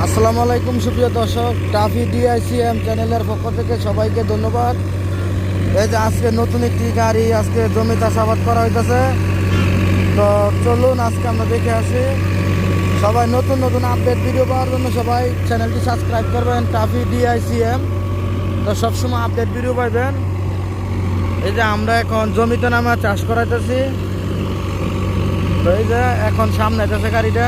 আসসালামু আলাইকুম সুপ্রিয় দর্শক, টাফি ডিআইসিএম চ্যানেলের পক্ষ থেকে সবাইকে ধন্যবাদ। এই যে আজকে নতুন একটি গাড়ি আজকে জমি চাষাবাদ করা হইতেছে। তো চলুন আজকে আমরা দেখে আসি। সবাই নতুন নতুন আপডেট ভিডিও পাওয়ার জন্য সবাই চ্যানেলটি সাবস্ক্রাইব করবেন, টাফি ডিআইসিএম। তো সবসময় আপডেট ভিডিও পাইবেন। এই যে আমরা এখন জমিতে নামে চাষ করাইতেছি। তো এই যে এখন সামনে যাচ্ছে গাড়িটা।